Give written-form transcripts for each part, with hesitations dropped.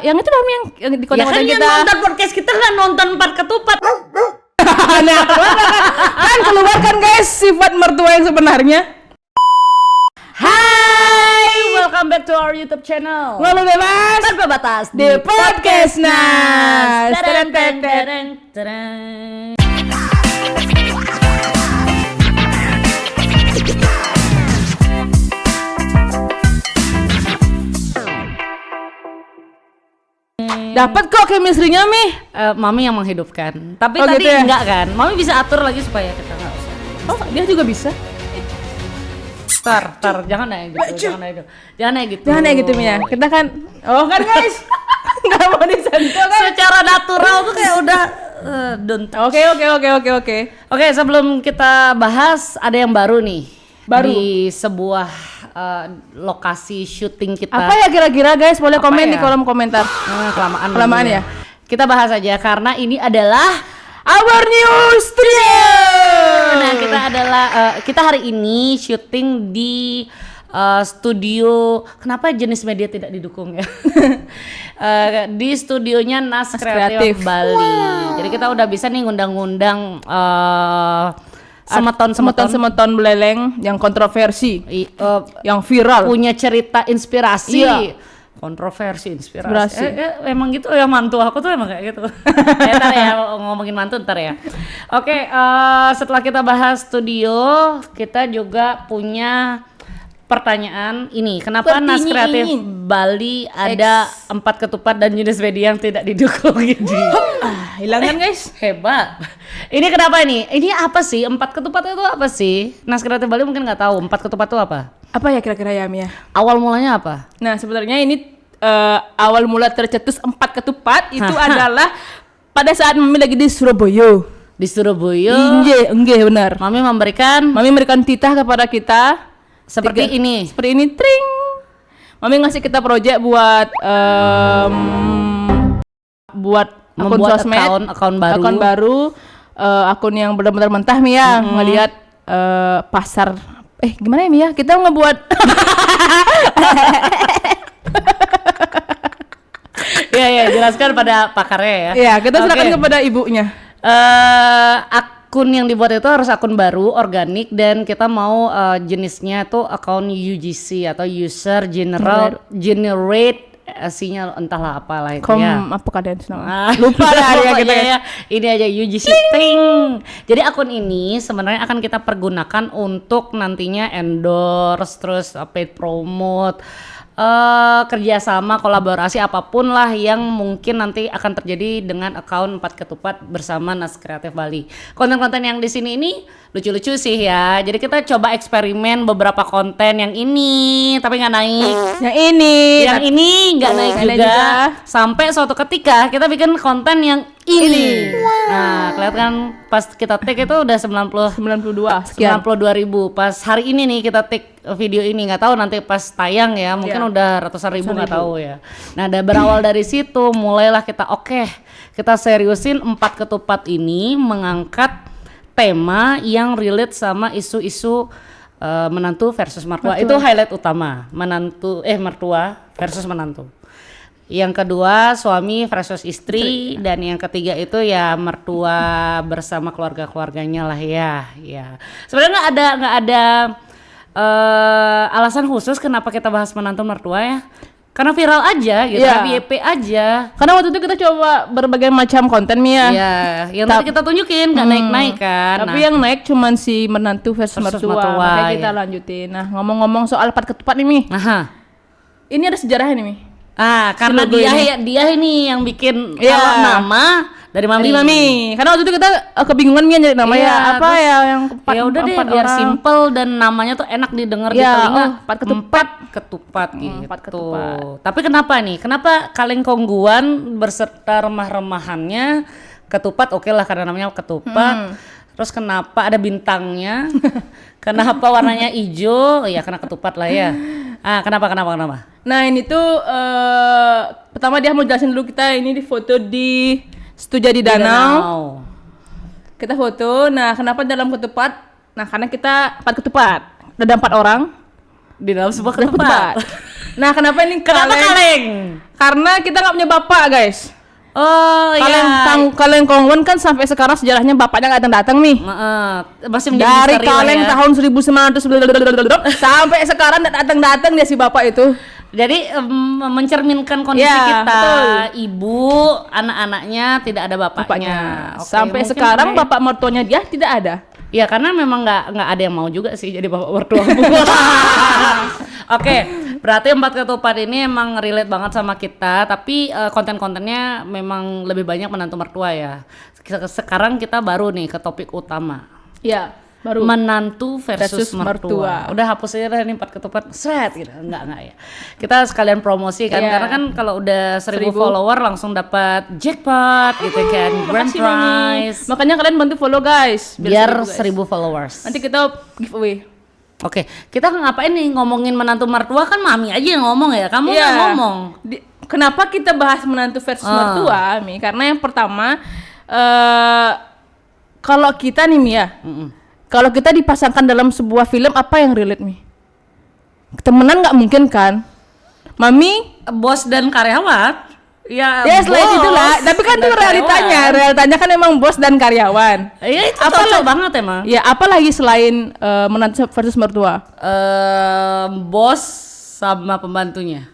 Yang itu dong yang di Ya konten kan kita. yang nonton podcast kita nggak nonton 4 ketupat. Nah, keluarkan guys sifat mertua yang sebenarnya. Hai, welcome back to our YouTube channel. Lalu bebas Tanpa batas di podcast Nas. Tereng, tereng, tereng, tereng. Dapat kok chemistry-nya Mi. Mami yang menghidupkan. Tapi Oh, tadi gitu ya? enggak kan? Mami bisa atur lagi supaya kita nggak usah. Oh, dia juga bisa. Tar, jangan naik gitu, jangan naik gitu. Jangan ya gitu Mi ya. Kita kan kan guys. Enggak mau disentuh kan. Secara natural tuh kayak udah don't touch. Oke. Oke, sebelum kita bahas ada yang baru nih. Baru? Di sebuah lokasi syuting kita. Apa ya kira-kira guys? Boleh Apa komen ya? di kolom komentar. Kelamaan ya. Kita bahas aja karena ini adalah Our new studio. Nah, kita hari ini syuting di studio. Kenapa jenis media tidak didukung ya? Di studionya Nas Kreatif Bali. Jadi kita udah bisa nih ngundang-ngundang semeton beleleng yang kontroversi, yang viral, punya cerita inspirasi. Iya. Kontroversi, inspirasi. Emang gitu ya, mantu aku tuh emang kayak gitu. Ntar ya ngomongin mantu ntar ya. Oke, setelah kita bahas studio, kita juga punya pertanyaan ini. Kenapa Nas Kreatif Bali ada 4 ketupat dan jenis media yang tidak didukung ini? Hilangan guys. Hebat. Ini kenapa ini? Ini apa sih? 4 ketupat itu apa sih? Nas Kreatif Bali mungkin nggak tahu 4 ketupat itu apa. Apa ya kira-kira ya Mia? Awal mulanya apa? Nah sebenarnya ini awal mula tercetus 4 ketupat itu adalah pada saat Mami lagi di Surabaya. Di Surabaya. Enggak benar. Mami memberikan titah kepada kita seperti ini. Seperti ini, tring. Mami ngasih kita project buat akun membuat sosmed, akun baru. Akun yang benar-benar mentah Mia ngelihat pasar. Gimana ya Mia? Kita ngebuat Ya, jelaskan pada pakarnya ya. Iya, kita silakan kepada ibunya. Akun yang dibuat itu harus akun baru, organik, dan kita mau jenisnya tuh akun UGC atau User Generate sinyal entahlah apalah itu ya. Apa kadang lupa lah ya kita ya. Ini aja UGC ting. Jadi akun ini sebenarnya akan kita pergunakan untuk nantinya endorse, terus paid promote, kerjasama, kolaborasi apapun lah yang mungkin nanti akan terjadi dengan akun 4 ketupat bersama Nas Kreatif Bali. Konten-konten yang di sini ini lucu-lucu sih ya. Jadi kita coba eksperimen beberapa konten yang ini tapi nggak naik. Yang ini Nggak naik juga. Sampai suatu ketika kita bikin konten yang ini. Nah, kelihatan pas kita take itu udah 92 ribu. Pas hari ini nih kita take video ini, nggak tahu nanti pas tayang ya mungkin udah ratusan ribu nggak tahu ya. Nah, berawal dari situ mulailah kita seriusin 4 ketupat ini mengangkat tema yang relate sama isu-isu menantu versus mertua. Itu highlight utama, mertua versus menantu. Yang kedua suami versus istri, dan yang ketiga itu ya mertua bersama keluarganya lah ya. Sebenarnya nggak ada alasan khusus kenapa kita bahas menantu mertua ya. Karena viral aja gitu, FYP aja. Karena waktu itu kita coba berbagai macam konten Mia. Iya, yang tadi kita tunjukin nggak naik-naik kan. Tapi yang naik cuman si menantu versus mertua. Makanya kita lanjutin. Nah, ngomong-ngomong soal 4 ketupat nih Mi. Ini ada sejarahnya nih Mi. Karena dia ini yang bikin kalau nama dari Mami. Karena waktu itu kita kebingungan Mia nyari nama apa ya yang ya udah deh biar simple dan namanya tuh enak didengar di telinga. 4 ketupat gitu. 4 ketupat. Tapi kenapa nih? Kenapa Kaleng Kongguan berserta remah-remahannya ketupat? Oke lah karena namanya ketupat. Terus kenapa ada bintangnya? Kenapa warnanya hijau? Ya karena ketupat lah ya. Kenapa? Nah ini tuh pertama dia mau jelasin dulu kita ini di foto di Studio di Danau. Kita foto. Nah kenapa dalam ketupat? Nah karena kita 4 ketupat. Ada 4 orang. Di dalam sebuah Ketupat. ketupat. Nah, kenapa ini Kenapa kaleng? kaleng? Karena kita nggak punya bapak, guys. Oh Kaleng Kongwen kan sampai sekarang sejarahnya bapaknya nggak datang nih. Masih menjadi Dari misteri lah kaleng ya. tahun 1900 sampai sekarang nggak datang dia si bapak itu. Jadi mencerminkan kondisi Ya, kita, betul. ibu, anak-anaknya tidak ada bapaknya. Oke, Sampai mungkin sekarang boleh. bapak mertuanya dia tidak ada. Ya karena memang nggak ada yang mau juga sih jadi bapak mertua. Oke, berarti 4 ketupat ini emang relate banget sama kita, tapi konten-kontennya memang lebih banyak menantu mertua ya. Sekarang kita baru nih ke topik utama. Ya, baru. Menantu versus Versus mertua. Udah hapus aja dah nih 4 ketupat. Sret gitu. Enggak ya. Kita sekalian promosi kan Iya. karena kan kalau udah 1000 1000 follower langsung dapat jackpot gitu kan, grand Makasih, Mami. prize. Makanya kalian bantu follow guys. Biar 1000 1000 followers. Nanti kita giveaway. Oke, kita ngapain nih ngomongin menantu mertua kan mami aja yang ngomong ya. Kamu nggak Iya. ngomong. Kenapa kita bahas menantu versus mertua, Mi? Karena yang pertama, kalau kita nih, Mi ya, kalau kita dipasangkan dalam sebuah film, apa yang relate, Mi? Temenan nggak mungkin kan? Mami? Bos dan karyawan. Ya, Ya selain bos itulah, tapi kan itu dan realitanya. karyawan. Realitanya kan emang bos dan karyawan. Iya itu Apa cocok lagi- banget emang. Ya, apalagi selain menantu versus mertua? Bos sama pembantunya.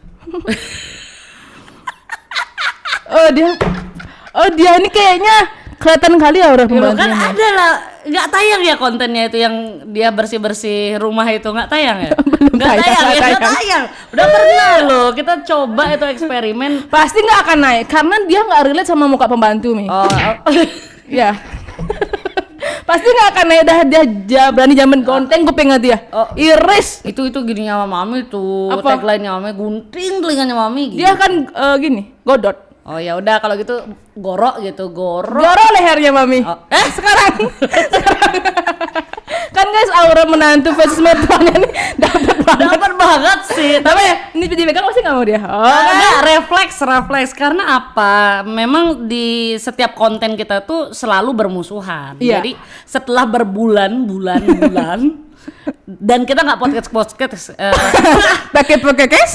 Oh dia ini kayaknya kelihatan kali ya orang Ya, kan pembantunya. ada lah, nggak tayang ya kontennya itu yang dia bersih rumah itu nggak tayang ya? Nggak tayang. Udah pernah loh, kita coba itu eksperimen. Pasti nggak akan naik karena dia nggak relate sama muka pembantu, Mi. Oh, Ya. Pasti nggak akan naik dah dia berani jamin konten gue pengen dia. Oh. Iris. itu gininya sama mami tuh, Apa? tagline-nya mami gunting telinganya mami gitu. Dia kan gini, godot. Oh ya udah kalau gitu gorok gitu, gorok. Goro lehernya mami. Oh, Sekarang. Kan guys aura menantu versus mertuanya nih dapat banget. Dapat banget sih. Tapi ya, ini dipegang pasti nggak mau dia. Oh, Ada refleks karena apa? Memang di setiap konten kita tuh selalu bermusuhan. Iya. Jadi setelah berbulan-bulan dan kita nggak podcast pakai podcast.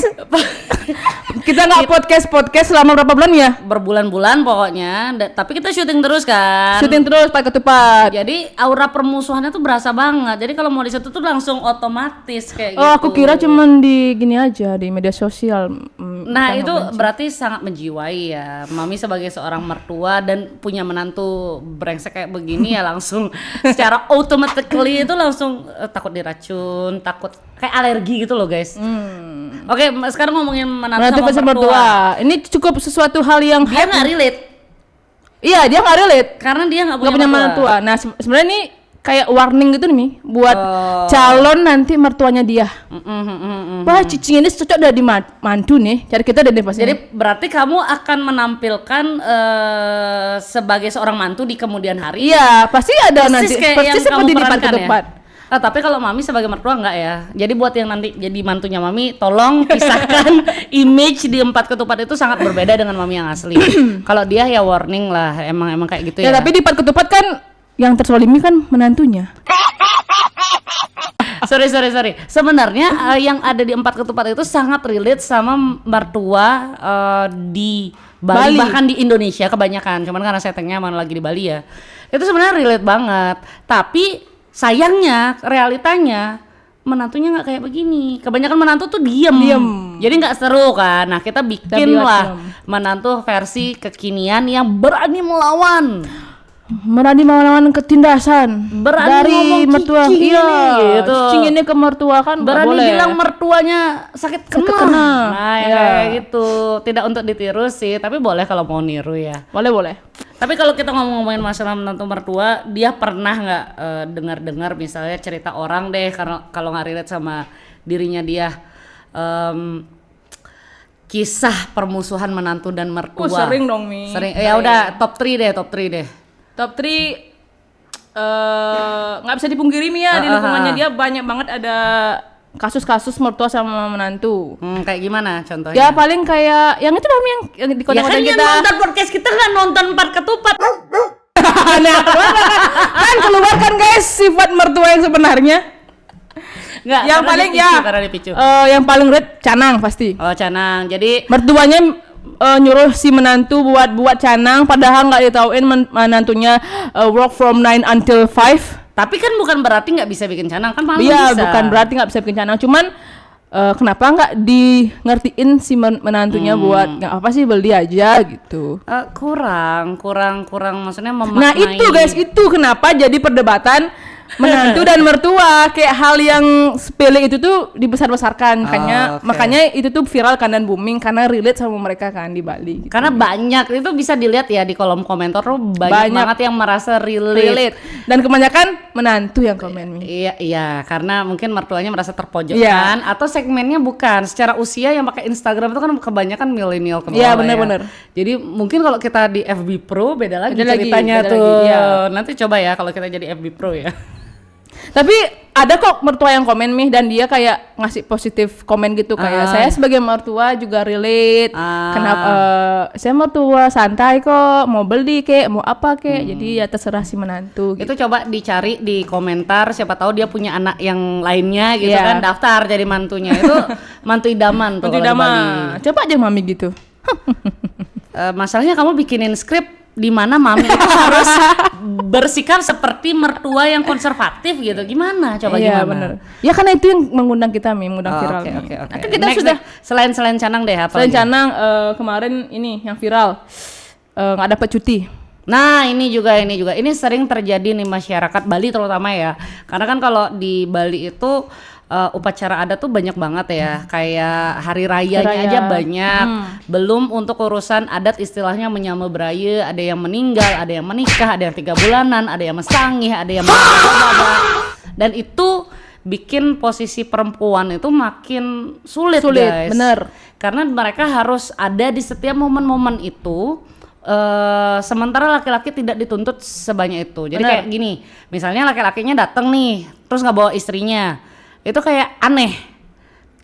Kita nggak podcast selama berapa bulan ya? berbulan-bulan pokoknya. Tapi kita syuting terus kan. Syuting terus pakai ketupat. Jadi aura permusuhannya tuh berasa banget. Jadi kalau mau di situ tuh langsung otomatis kayak gitu. Oh, aku kira cuman di gini aja di media sosial. Nah itu berarti sangat menjiwai ya. Mami sebagai seorang mertua dan punya menantu brengsek kayak begini ya langsung secara automatically itu langsung takut diracun, takut kayak alergi gitu loh guys. Oke, sekarang ngomongin menantu versus sama mertua. mertua. Ini cukup sesuatu hal yang Dia nggak relate Iya, dia nggak relate. karena dia nggak Nggak punya punya menantua. Nah, sebenarnya ini kayak warning gitu nih, Mi, buat calon nanti mertuanya dia. Wah, cicing ini cocok udah di mantu nih. Cari kita udah di pas Jadi ini. berarti kamu akan menampilkan sebagai seorang mantu di kemudian hari. Iya, pasti ada nanti. Persis kayak yang Persis kamu seperti di part perankan ketupat. ya. Tapi kalau mami sebagai mertua enggak ya. Jadi buat yang nanti jadi mantunya mami, tolong pisahkan image di 4 ketupat itu sangat berbeda dengan mami yang asli. Kalau dia ya warning lah, emang kayak gitu Ya, ya. tapi di part ketupat kan yang tersolimi kan menantunya. sorry. Sebenarnya yang ada di 4 ketupat itu sangat relate sama mertua di Bali, Bali. bahkan di Indonesia kebanyakan. Cuman karena settingnya mana lagi di Bali ya. Itu sebenarnya relate banget. Tapi sayangnya realitanya menantunya nggak kayak begini. Kebanyakan menantu tuh diem. Jadi nggak seru kan. Nah kita bikin buat lah film. menantu versi kekinian yang berani melawan. Berani melawan ketindasan Berani dari ngomong mertua. cicing Iya, ini, gitu. cicing ini ke mertua kan nggak Berani boleh. bilang mertuanya sakit kena. kena. Nah ya Iya. kayak gitu. Tidak untuk ditiru sih, tapi boleh kalau mau niru ya. Boleh. Tapi kalau kita ngomongin masalah menantu mertua, dia pernah nggak dengar misalnya cerita orang deh, karena kalau nggak relate sama dirinya dia, kisah permusuhan menantu dan mertua. Sering dong, Mi. Sering. Ya udah top 3 deh. Top 3 nggak bisa dipungkiri, Mi, ya, di lingkungannya dia banyak banget ada kasus-kasus mertua sama menantu. Kayak gimana contohnya? Ya paling kayak yang itu dong, yang di Ya kota-kota kan yang kita. nonton podcast kita nggak nonton 4 ketupat. Nah, kan keluar kan guys sifat mertua yang sebenarnya. Nggak, yang karena paling dipicu, karena dipicu. yang paling red Canang pasti. Oh, Canang. Jadi Mertuanya nyuruh si menantu buat canang, padahal nggak ditauin menantunya work from 9 until 5. tapi kan bukan berarti nggak bisa bikin canang, kan malah Iya, bisa. bukan berarti nggak bisa bikin canang, cuman kenapa nggak ngertiin si menantunya buat nggak apa sih beli aja gitu. Kurang maksudnya memaknai. Nah itu guys, itu kenapa jadi perdebatan menantu dan mertua, kayak hal yang sepele itu tuh dibesar-besarkan, makanya itu tuh viral kan dan booming karena relate sama mereka kan di Bali gitu. Karena banyak, itu bisa dilihat ya di kolom komentar tuh banyak banget yang merasa relate. Dan kebanyakan menantu yang komen nih. Iya, karena mungkin mertuanya merasa terpojokkan atau segmennya bukan secara usia yang pakai Instagram itu kan kebanyakan milenial ke bawah. Iya, benar-benar. Jadi mungkin kalau kita di FB Pro beda lagi ceritanya beda tuh. lagi, iya. Nanti coba ya kalau kita jadi FB Pro ya. Tapi ada kok mertua yang komen nih dan dia kayak ngasih positif komen gitu kayak saya sebagai mertua juga relate. Kenapa saya mertua santai kok, mau beli kek, mau apa kek. Jadi ya terserah si menantu gitu. Itu coba dicari di komentar, siapa tahu dia punya anak yang lainnya gitu kan, daftar jadi mantunya. Itu mantu idaman tuh kalau di Bali. Coba aja mami gitu. Masalahnya kamu bikinin skrip di mana mami itu harus bersikap seperti mertua yang konservatif gitu. Gimana? Coba Iya, gimana? Bener. Ya karena itu yang mengundang kita, mengundang viral. Oke. Nah, kan kita sudah selain canang deh apa selain lagi? canang kemarin ini yang viral nggak dapat cuti. Nah, ini juga ini sering terjadi nih masyarakat Bali terutama ya. Karena kan kalau di Bali itu upacara adat tuh banyak banget ya, kayak hari rayanya aja banyak. Belum untuk urusan adat istilahnya menyambut beraya, ada yang meninggal, ada yang menikah, ada yang 3 bulanan, ada yang mesangih, ada yang dan itu bikin posisi perempuan itu makin sulit guys. Bener. Karena mereka harus ada di setiap momen-momen itu. Sementara laki-laki tidak dituntut sebanyak itu. Jadi kayak gini, misalnya laki-lakinya datang nih, terus nggak bawa istrinya, itu kayak aneh.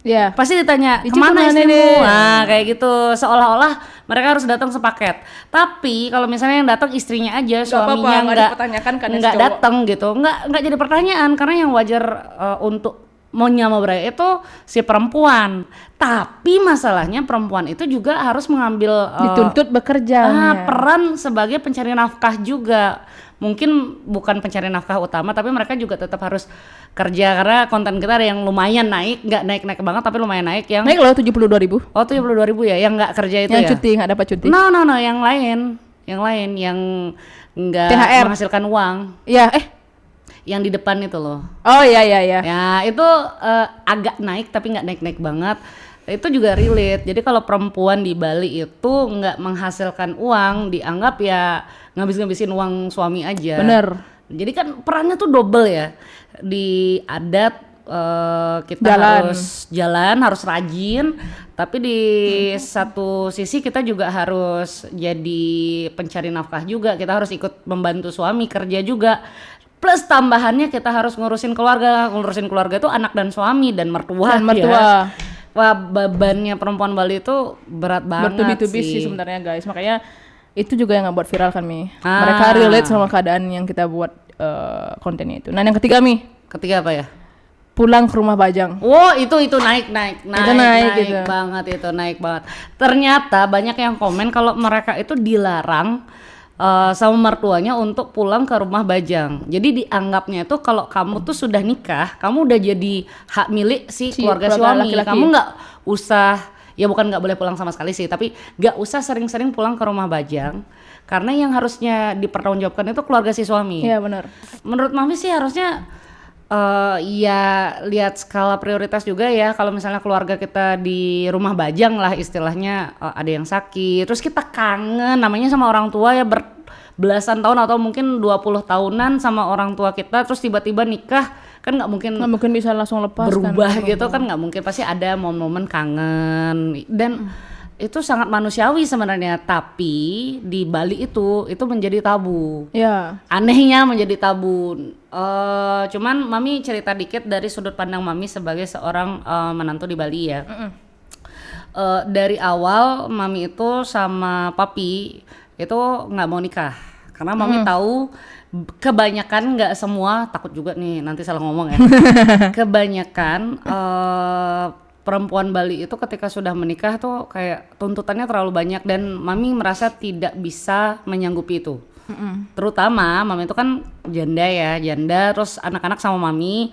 Ya. Pasti ditanya kemana istrimu? Nah kayak gitu, seolah-olah mereka harus datang sepaket. Tapi kalau misalnya yang datang istrinya aja, suaminya nggak datang gitu, nggak jadi pertanyaan karena yang wajar untuk mau nyama beraya itu si perempuan. Tapi masalahnya perempuan itu juga harus mengambil dituntut bekerja. Peran sebagai pencari nafkah juga. Mungkin bukan pencari nafkah utama, tapi mereka juga tetap harus kerja karena konten kita ada yang lumayan naik, nggak naik banget tapi lumayan naik yang naik loh 72.000. Oh 72.000 ya, yang nggak kerja itu yang ya? Cuti nggak dapat cuti. No, yang lain yang nggak menghasilkan uang. Iya, yang di depan itu loh. Oh iya. Ya itu agak naik tapi nggak naik banget. Itu juga relate. Jadi kalau perempuan di Bali itu nggak menghasilkan uang, dianggap ya ngabis-ngabisin uang suami aja. Bener. Jadi kan perannya tuh double ya. Di adat kita harus jalan, harus rajin. Tapi di satu sisi kita juga harus jadi pencari nafkah juga. Kita harus ikut membantu suami kerja juga. Plus tambahannya kita harus ngurusin keluarga itu anak dan suami dan mertua. Ya. Wah, bebannya perempuan Bali itu berat banget bertubi-tubi sih sebenarnya guys. Makanya itu juga yang ngebuat viral kan Mi. Mereka relate sama keadaan yang kita buat kontennya itu. Nah yang ketiga Mi. Ketiga apa ya? Pulang ke rumah Bajang. Wow, itu naik gitu. Naik banget. Ternyata banyak yang komen kalau mereka itu dilarang sama mertuanya untuk pulang ke rumah Bajang. Jadi dianggapnya itu kalau kamu tuh sudah nikah, kamu udah jadi hak milik si keluarga suami. Laki-laki. Kamu nggak usah, ya bukan nggak boleh pulang sama sekali sih, tapi nggak usah sering-sering pulang ke rumah Bajang. Karena yang harusnya dipertanggungjawabkan itu keluarga si suami. Iya benar. Menurut Mami sih harusnya ya lihat skala prioritas juga ya. Kalau misalnya keluarga kita di rumah Bajang lah istilahnya, ada yang sakit, terus kita kangen namanya sama orang tua ya belasan tahun atau mungkin 20 tahunan sama orang tua kita, terus tiba-tiba nikah, kan nggak mungkin bisa langsung lepas berubah kan, gitu kan, nggak mungkin, pasti ada momen-momen kangen dan itu sangat manusiawi sebenarnya. Tapi di Bali itu menjadi tabu. Ya. Anehnya menjadi tabu. Cuman Mami cerita dikit dari sudut pandang Mami sebagai seorang menantu di Bali ya. Dari awal Mami itu sama Papi itu nggak mau nikah Karena mami tahu kebanyakan, nggak semua, takut juga nih nanti salah ngomong ya. Kebanyakan perempuan Bali itu ketika sudah menikah tuh kayak tuntutannya terlalu banyak dan mami merasa tidak bisa menyanggupi itu. Terutama mami itu kan janda terus anak-anak sama mami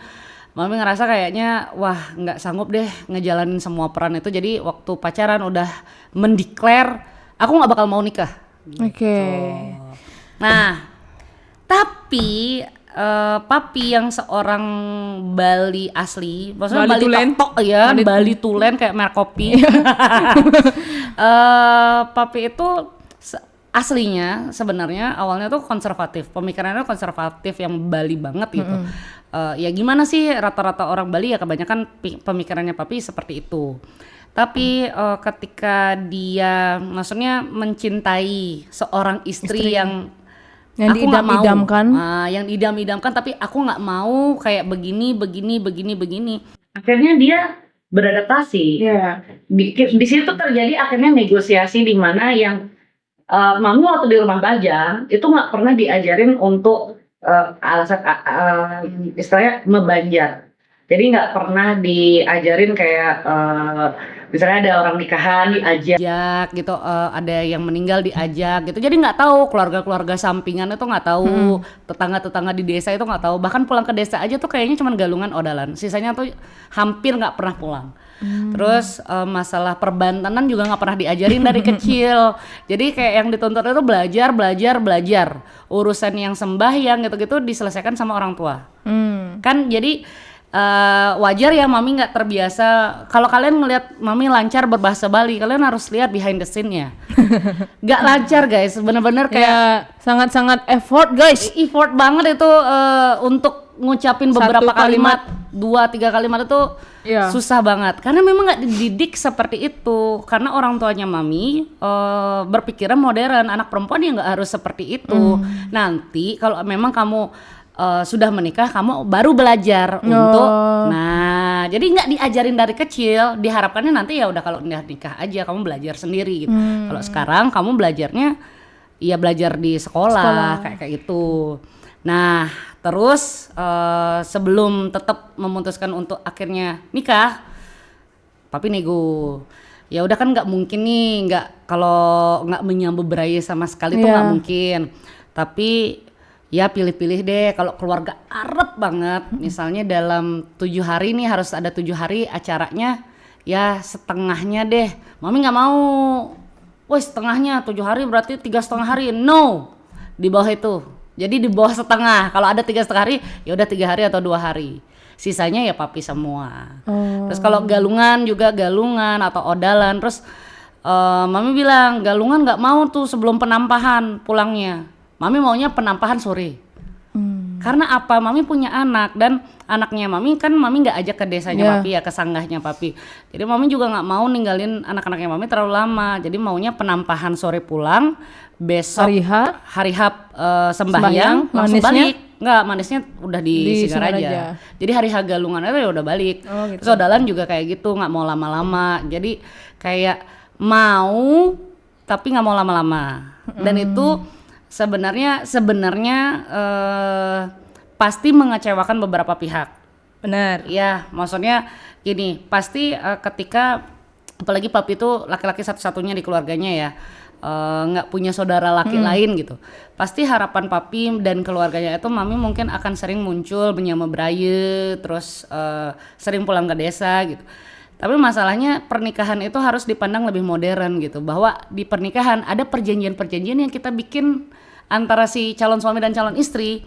ngerasa kayaknya wah nggak sanggup deh ngejalanin semua peran itu, jadi waktu pacaran udah mendeklar aku nggak bakal mau nikah. Oke. Nah, tapi papi yang seorang Bali asli, maksudnya Bali Tulen. tok ya, Bali Tulen kayak merek kopi. Papi itu aslinya sebenarnya awalnya tuh konservatif, pemikirannya konservatif yang Bali banget gitu. Ya gimana sih, rata-rata orang Bali ya kebanyakan pemikirannya papi seperti itu. Tapi ketika dia maksudnya mencintai seorang istri yang aku nggak mau, yang idam-idamkan, tapi aku nggak mau kayak begini. Akhirnya dia beradaptasi. Di situ terjadi akhirnya negosiasi di mana yang mami waktu di rumah Bajang itu nggak pernah diajarin untuk alasan istilahnya mebanjar. Jadi nggak pernah diajarin kayak misalnya ada orang nikahan diajak gitu, ada yang meninggal diajak gitu. Jadi nggak tahu keluarga-keluarga sampingan itu nggak tahu, tetangga-tetangga di desa itu nggak tahu. Bahkan pulang ke desa aja tuh kayaknya cuma galungan odalan. Sisanya tuh hampir nggak pernah pulang. Terus masalah perbantanan juga nggak pernah diajarin dari kecil. Jadi kayak yang dituntut itu belajar. Urusan yang sembahyang gitu-gitu diselesaikan sama orang tua. Kan jadi wajar ya mami nggak terbiasa. Kalau kalian ngelihat mami lancar berbahasa Bali, kalian harus lihat behind the scene-nya. Nggak lancar guys, bener-bener kayak sangat-sangat effort guys. Effort banget itu untuk ngucapin beberapa kalimat 2-3 kalimat itu susah banget. Karena memang nggak dididik seperti itu. Karena orang tuanya mami berpikiran modern, anak perempuan ya nggak harus seperti itu. Nanti kalau memang kamu sudah menikah, kamu baru belajar untuk, nah jadi nggak diajarin dari kecil. Diharapkannya nanti ya udah kalau udah nikah aja kamu belajar sendiri gitu. Kalau sekarang kamu belajarnya ya belajar di sekolah. kayak gitu. Nah terus sebelum tetap memutuskan untuk akhirnya nikah, papi nego. Ya udah kan nggak mungkin nih, kalau nggak menyambut beraya sama sekali tuh nggak mungkin. Tapi ya pilih-pilih deh, kalau keluarga Arab banget, misalnya dalam 7 hari nih harus ada 7 hari acaranya, ya setengahnya deh. Mami nggak mau, wah setengahnya 7 hari berarti 3,5 hari, no, di bawah itu. Jadi di bawah setengah, kalau ada 3,5 hari, ya udah 3 hari atau 2 hari. Sisanya ya papi semua. Terus kalau galungan juga galungan atau odalan, terus mami bilang galungan nggak mau tuh sebelum penampahan pulangnya. Mami maunya penampahan sore. Karena apa? Mami punya anak dan anaknya mami kan mami nggak ajak ke desanya papi ya, ke sanggahnya papi. Jadi mami juga nggak mau ninggalin anak-anaknya mami terlalu lama. Jadi maunya penampahan sore pulang, besok hari H sembahyang langsung balik. Nggak, manisnya udah di Sigar aja. Jadi hari H galungan itu ya udah balik. Gitu. Terus odalan juga kayak gitu, nggak mau lama-lama. Jadi kayak mau tapi nggak mau lama-lama. Dan itu sebenarnya pasti mengecewakan beberapa pihak. Benar. Ya, maksudnya gini, pasti ketika apalagi papi itu laki-laki satu-satunya di keluarganya ya, nggak punya saudara laki lain gitu. Pasti harapan papi dan keluarganya itu mami mungkin akan sering muncul menyama beraya, terus sering pulang ke desa gitu. Tapi masalahnya pernikahan itu harus dipandang lebih modern gitu, bahwa di pernikahan ada perjanjian-perjanjian yang kita bikin antara si calon suami dan calon istri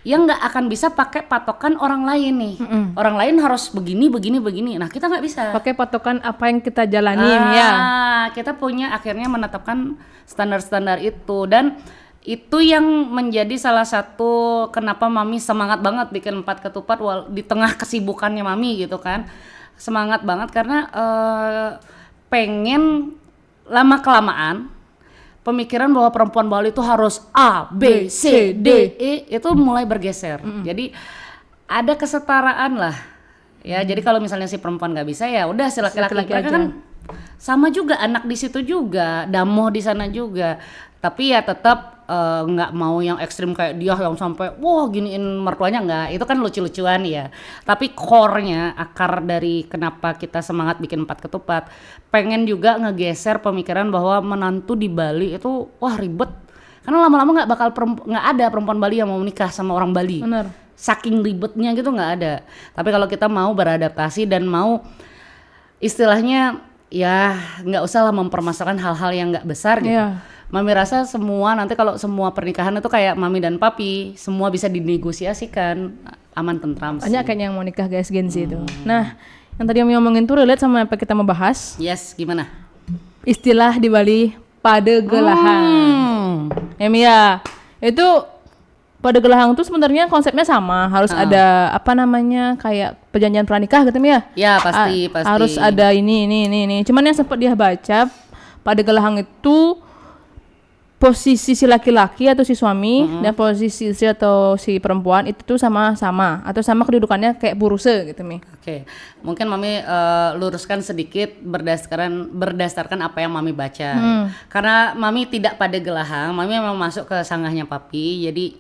yang nggak akan bisa pakai patokan orang lain nih. Orang lain harus begini. Nah kita nggak bisa. Pakai patokan apa yang kita jalanin ya. Kita punya akhirnya menetapkan standar-standar itu, dan itu yang menjadi salah satu kenapa mami semangat banget bikin 4 ketupat di tengah kesibukannya mami gitu kan. Semangat banget karena pengen lama-kelamaan pemikiran bahwa perempuan Bali itu harus A, B, C, D, E itu mulai bergeser. Jadi ada kesetaraan lah. Ya, jadi kalau misalnya si perempuan nggak bisa ya udah si laki-laki kan sama juga anak di situ juga, damoh di sana juga. Tapi ya tetap nggak mau yang ekstrim kayak dia yang sampai wah giniin mertuanya, nggak. Itu kan lucu-lucuan ya. Tapi core-nya, akar dari kenapa kita semangat bikin 4 ketupat, pengen juga ngegeser pemikiran bahwa menantu di Bali itu wah ribet. Karena lama-lama nggak ada perempuan Bali yang mau menikah sama orang Bali. Bener. Saking ribetnya gitu nggak ada. Tapi kalau kita mau beradaptasi dan mau istilahnya ya nggak usah lah mempermasalahkan hal-hal yang nggak besar gitu. Iya. Mami rasa semua nanti kalau semua pernikahan itu kayak mami dan papi, semua bisa dinegosiasikan, aman tentram sih. Banyak kayaknya yang mau nikah guys Gen Z itu. Nah, yang tadi Mami ngomongin tuh relate sama apa kita mau bahas. Yes, gimana? Istilah di Bali padegelahang. Ya Mia, itu padegelahang tuh sebenarnya konsepnya sama, harus ada apa namanya kayak perjanjian pranikah gitu Mia. Ya pasti. Harus ada ini. Cuman yang sempat dia baca padegelahang itu posisi si laki-laki atau si suami dan posisi istri atau si perempuan itu tuh sama-sama atau sama kedudukannya kayak buruse gitu Mi. Oke. Mungkin Mami luruskan sedikit berdasarkan apa yang Mami baca. Karena Mami tidak padegelahang, Mami memang masuk ke sanggahnya papi. Jadi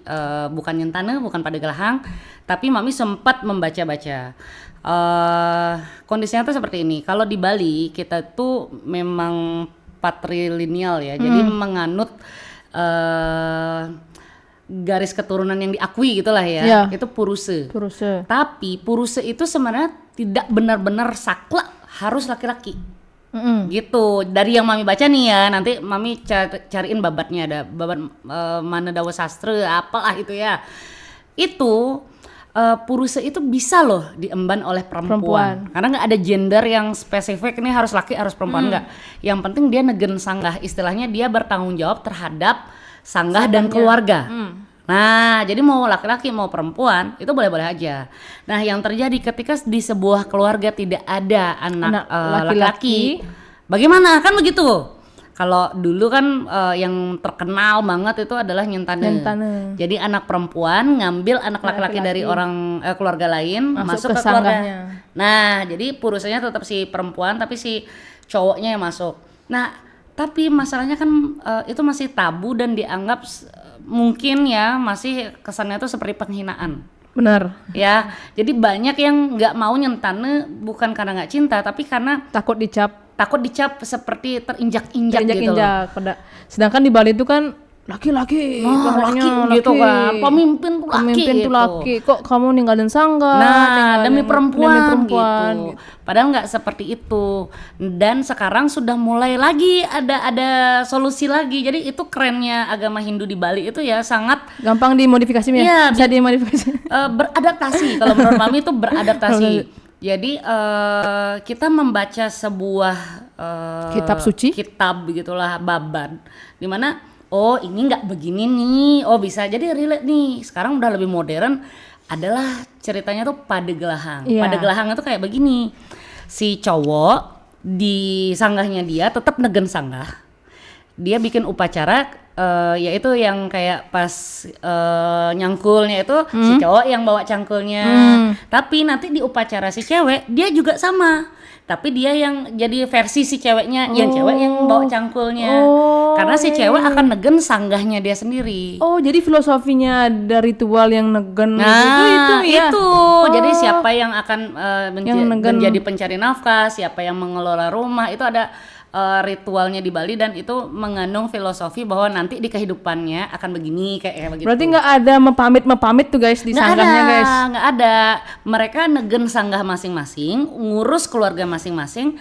bukan nyentane, bukan padegelahang, tapi Mami sempat membaca-baca. Kondisinya tuh seperti ini. Kalau di Bali kita tuh memang patrilineal ya, jadi menganut garis keturunan yang diakui gitulah ya, itu puruse. Tapi puruse itu sebenarnya tidak benar-benar saklek harus laki-laki, gitu. Dari yang Mami baca nih ya, nanti Mami cariin babatnya, ada babat Manadawa Sastra, apalah itu ya. Itu puruse itu bisa loh diemban oleh perempuan. Karena nggak ada gender yang spesifik ini harus laki harus perempuan, nggak. Yang penting dia negen sanggah, istilahnya dia bertanggung jawab terhadap sanggah dan keluarga. Nah jadi mau laki-laki mau perempuan itu boleh-boleh aja. Nah yang terjadi ketika di sebuah keluarga tidak ada anak laki-laki, bagaimana kan begitu? Kalau dulu kan yang terkenal banget itu adalah nyentane. Jadi anak perempuan ngambil anak laki-laki dari orang keluarga lain masuk ke keluarga. Nah, jadi purusenya tetap si perempuan tapi si cowoknya yang masuk. Nah, tapi masalahnya kan itu masih tabu dan dianggap mungkin ya masih kesannya itu seperti penghinaan. Benar. Ya, jadi banyak yang nggak mau nyentane bukan karena nggak cinta tapi karena takut dicap seperti terinjak-injak gitu loh. Sedangkan di Bali itu kan laki-laki, laki gitu kan, pemimpin tuh laki. Kok kamu ninggalin sanggah? Nah, demi perempuan gitu. Padahal nggak seperti itu. Dan sekarang sudah mulai lagi ada solusi lagi. Jadi itu kerennya agama Hindu di Bali itu ya, sangat gampang dimodifikasi ya. Bisa dimodifikasi. Beradaptasi. Kalau menurut Mami itu beradaptasi. Jadi kita membaca sebuah kitab suci, begitulah, babat, dimana oh ini nggak begini nih, oh bisa jadi relate nih. Sekarang udah lebih modern, adalah ceritanya tuh padegelahang. Padegelahang itu kayak begini, si cowok di sanggahnya dia tetap negen sanggah, dia bikin upacara. Yaitu yang kayak pas nyangkulnya itu si cowok yang bawa cangkulnya, tapi nanti di upacara si cewek dia juga sama, tapi dia yang jadi versi si ceweknya, yang cewek yang bawa cangkulnya, karena si cewek akan negen sanggahnya dia sendiri. Oh jadi filosofinya dari ritual yang negen itu. Jadi siapa yang akan menjadi pencari nafkah, siapa yang mengelola rumah, itu ada ritualnya di Bali dan itu mengandung filosofi bahwa nanti di kehidupannya akan begini kayak begitu. Berarti nggak ada mepamit tuh guys di sanggahnya guys? Nggak ada. Mereka negen sanggah masing-masing, ngurus keluarga masing-masing.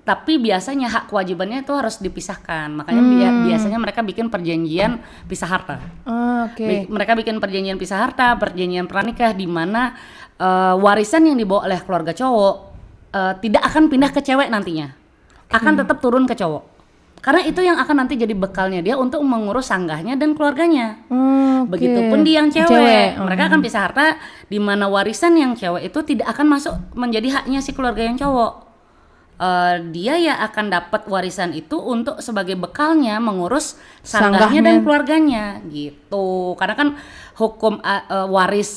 Tapi biasanya hak kewajibannya itu harus dipisahkan. Makanya biasanya mereka bikin perjanjian pisah harta. Mereka bikin perjanjian pisah harta, perjanjian pranikah di mana warisan yang dibawa oleh keluarga cowok tidak akan pindah ke cewek nantinya. Akan tetap turun ke cowok. Karena itu yang akan nanti jadi bekalnya dia untuk mengurus sanggahnya dan keluarganya. Begitupun di yang cewek. Mereka akan pisah harta di mana warisan yang cewek itu tidak akan masuk menjadi haknya si keluarga yang cowok. Dia ya akan dapat warisan itu untuk sebagai bekalnya mengurus sanggahnya dan keluarganya gitu. Karena kan hukum waris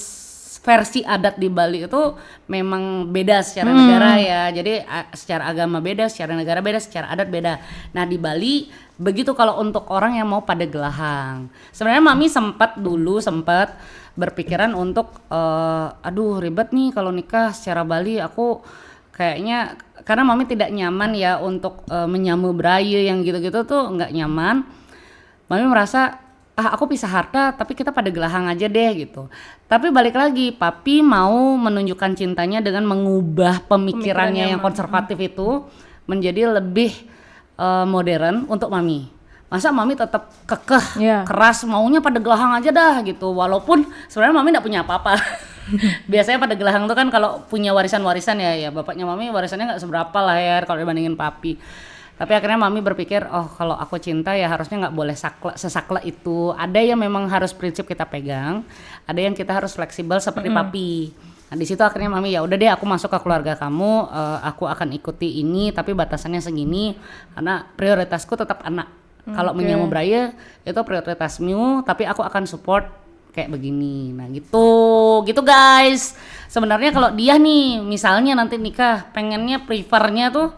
versi adat di Bali itu memang beda secara negara ya. Jadi secara agama beda, secara negara beda, secara adat beda. Nah di Bali begitu kalau untuk orang yang mau pada gelahang. Sebenarnya Mami sempat berpikiran untuk aduh ribet nih kalau nikah secara Bali, aku kayaknya karena Mami tidak nyaman ya untuk menyamu beraya yang gitu-gitu tuh nggak nyaman. Mami merasa aku pisah harta tapi kita pada gelahang aja deh gitu. Tapi balik lagi, Papi mau menunjukkan cintanya dengan mengubah pemikirannya yang konservatif itu menjadi lebih modern untuk Mami. Masa Mami tetap kekeh, keras maunya pada gelahang aja dah gitu. Walaupun sebenarnya Mami nggak punya apa-apa. Biasanya pada gelahang tuh kan kalau punya warisan-warisan ya bapaknya Mami warisannya nggak seberapa lah ya kalau dibandingin Papi. Tapi akhirnya Mami berpikir, oh kalau aku cinta ya harusnya nggak boleh sesakla itu. Ada yang memang harus prinsip kita pegang, ada yang kita harus fleksibel seperti Papi. Nah di situ akhirnya Mami ya udah deh aku masuk ke keluarga kamu, aku akan ikuti ini tapi batasannya segini karena prioritasku tetap anak. Kalau menyamu beraya itu prioritasmu, tapi aku akan support kayak begini. Nah gitu guys. Sebenarnya kalau dia nih misalnya nanti nikah pengennya prefernya tuh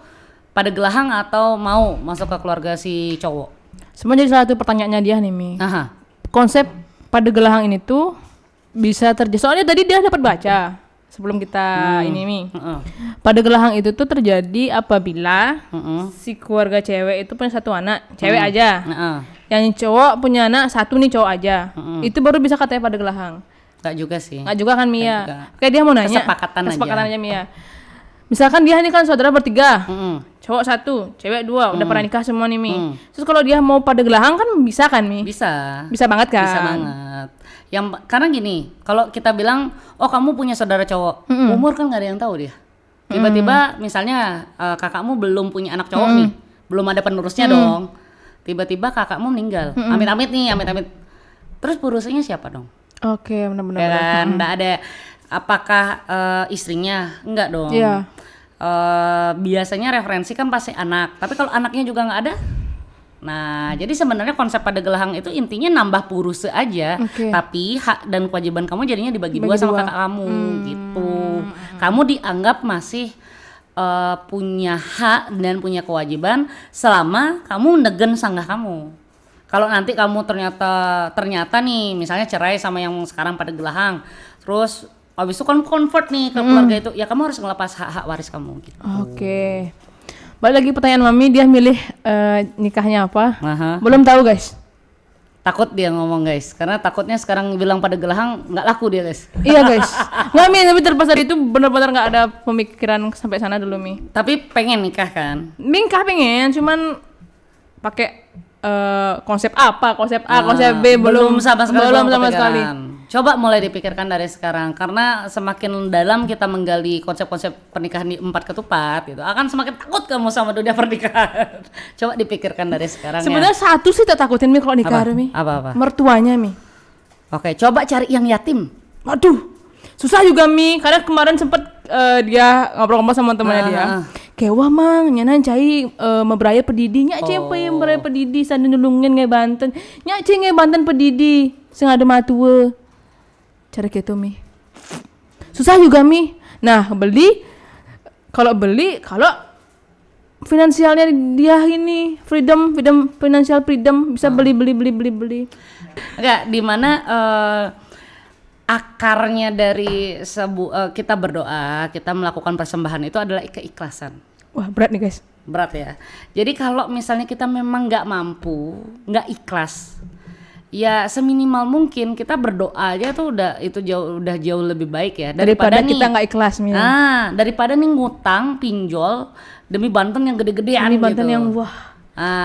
pada gelahang atau mau masuk ke keluarga si cowok? Sebenarnya jadi salah satu pertanyaannya dia nih Mi. Konsep pada gelahang ini tuh bisa terjadi. Soalnya tadi dia dapat baca sebelum kita ini Mi. Pada gelahang itu tuh terjadi apabila si keluarga cewek itu punya satu anak, cewek aja. Yang cowok punya anak satu nih cowok aja. Itu baru bisa katanya pada gelahang. Gak juga sih. Gak juga kan Mia. Kayak dia mau nanya. Kesepakatan aja Mia. Misalkan dia ini kan saudara bertiga, cowok satu, cewek dua, udah pernah nikah semua nih Mi. Terus kalau dia mau pada gelahang kan bisa kan Mi? Bisa banget kan? Bisa banget. Karena gini, kalau kita bilang, oh kamu punya saudara cowok, umur kan nggak ada yang tahu dia. Tiba-tiba misalnya kakakmu belum punya anak cowok nih, belum ada penerusnya dong. Tiba-tiba kakakmu meninggal, amit-amit nih, amit-amit. Terus penerusnya siapa dong? Oke, benar-benar. Ya kan, nggak ada. Apakah istrinya? Enggak dong. Iya. Biasanya referensi kan pasti anak. Tapi kalau anaknya juga nggak ada, nah jadi sebenarnya konsep pada gelahang itu intinya nambah puruse aja. Tapi hak dan kewajiban kamu jadinya dibagi dua sama kakak kamu gitu. Kamu dianggap masih punya hak dan punya kewajiban selama kamu negen sanggah kamu. Kalau nanti kamu ternyata nih misalnya cerai sama yang sekarang pada gelahang, terus habis itu kan convert nih ke keluarga itu, ya kamu harus ngelepas hak-hak waris kamu gitu. Oke. Balik lagi pertanyaan Mami, dia milih nikahnya apa? Belum tahu guys. Takut dia ngomong guys, karena takutnya sekarang bilang pada gelahang nggak laku dia guys. Iya guys. Nggak Mi, tapi terlepas dari itu benar-benar nggak ada pemikiran sampai sana dulu Mi. Tapi pengen nikah kan? Nikah pengen, cuman pakai konsep apa, konsep A, konsep B belum sama sekali. Coba mulai dipikirkan dari sekarang, karena semakin dalam kita menggali konsep-konsep pernikahan di 4 ketupat gitu, akan semakin takut kamu sama dunia pernikahan. Coba dipikirkan dari sekarang. Sebenarnya satu sih tak takutin Mi kalau nikah Mi. Apa? Mertuanya Mi. Oke, coba cari yang yatim. Waduh, susah juga Mi, karena kemarin sempet dia ngobrol-ngobrol sama temannya dia. Kewa mang, nyanan cai memberaya pedidi, nyak cai memberaya pedidi, sandan nulungin ngai Banten, nyak cai ngai Banten pedidi, sing ada matua. Cara gitu Mi. Susah juga Mi. Nah kalau finansialnya dia ini financial freedom bisa beli. Enggak, di mana akarnya dari kita berdoa, kita melakukan persembahan itu adalah keikhlasan. Wah berat nih guys. Berat ya. Jadi kalau misalnya kita memang nggak mampu, nggak ikhlas, ya seminimal mungkin kita berdoa aja tuh udah jauh lebih baik ya daripada kita nggak ikhlas Mi. Daripada nih ngutang pinjol demi Banten yang gede-gedean demi Banten gitu. yang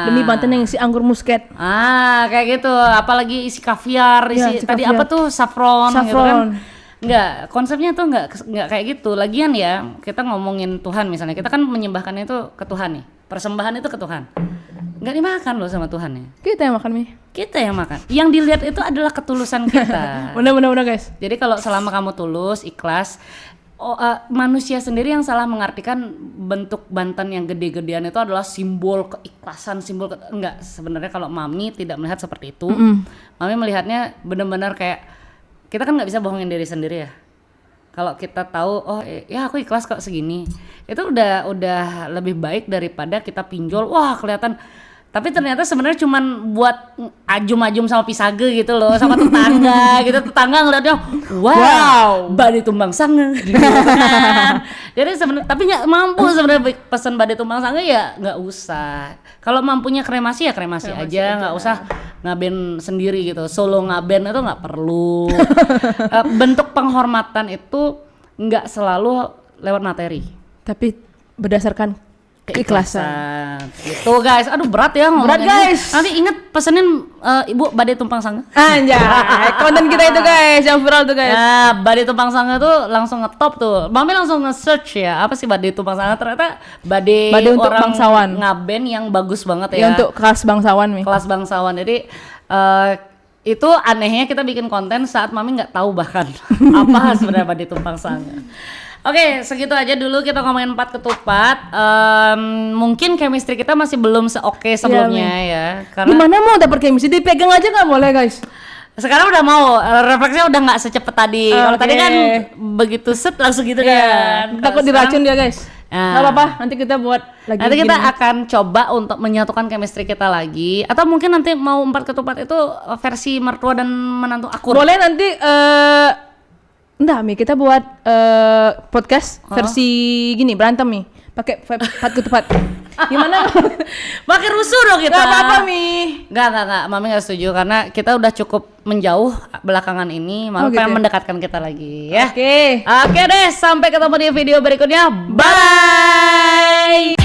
demi Banten yang isi anggur musket. Kayak gitu, apalagi isi kaviar, isi tadi kaviar. Apa tuh saffron. Gitu kan. Enggak, konsepnya tuh enggak kayak gitu. Lagian ya, kita ngomongin Tuhan misalnya, kita kan menyembahkannya itu ke Tuhan nih. Persembahan itu ke Tuhan. Enggak dimakan loh sama Tuhan ya. Kita yang makan Mi. Kita yang makan. Yang dilihat itu adalah ketulusan kita. Benar guys. Jadi kalau selama kamu tulus, ikhlas, manusia sendiri yang salah mengartikan bentuk Banten yang gede-gedean itu adalah simbol keikhlasan, enggak, sebenarnya kalau Mami tidak melihat seperti itu. Mami melihatnya benar-benar kayak kita kan nggak bisa bohongin diri sendiri ya. Kalau kita tahu oh ya aku ikhlas kok segini. Itu udah lebih baik daripada kita pinjol. Wah, kelihatan tapi ternyata sebenarnya cuman buat ajum-ajum sama pisage gitu loh, sama tetangga gitu. Tetangga ngeliatnya wow. Badai tumbang sange. Jadi sebenarnya tapi nggak mampu sebenarnya pesan badai tumbang sange ya nggak usah. Kalau mampunya kremasi ya kremasi aja, nggak usah ngaben sendiri gitu. Solo ngaben itu nggak perlu. Bentuk penghormatan itu nggak selalu lewat materi, tapi berdasarkan keikhlasan. Gitu guys. Aduh berat ya ngomongnya. Berat guys. Nanti inget pesenin Ibu badai tumpang sange. Anjay, konten kita itu guys yang viral tuh guys. Nah, badai tumpang sange tuh langsung ngetop tuh. Mami langsung nge-search ya, apa sih badai tumpang sange? Ternyata badai untuk orang bangsawan. Ngaben yang bagus banget ya. Untuk kelas bangsawan nih. Kelas bangsawan. Jadi itu anehnya kita bikin konten saat Mami nggak tahu bahkan apa sebenarnya badai tumpang sange. Oke, segitu aja dulu kita ngomongin 4 ketupat. Mungkin chemistry kita masih belum se-oke sebelumnya ya. Karena gimana mau dapet chemistry? Dipegang aja nggak boleh guys. Sekarang udah mau, refleksnya udah nggak secepat tadi. Kalau tadi kan begitu set langsung gitu kan. Takut diracun dia guys. Nggak apa-apa, nanti kita buat lagi. Nanti kita akan coba untuk menyatukan chemistry kita lagi. Atau mungkin nanti mau 4 ketupat itu versi mertua dan menantu akur. Boleh nanti enggak Mi, kita buat podcast versi gini berantem Mi, pakai 4 ketupat. Gimana? Makin rusuh dong kita. Gak apa-apa Mi. Enggak, Mami gak setuju karena kita udah cukup menjauh belakangan ini. Mami pengen mendekatkan kita lagi ya. Oke deh, sampai ketemu di video berikutnya. Bye.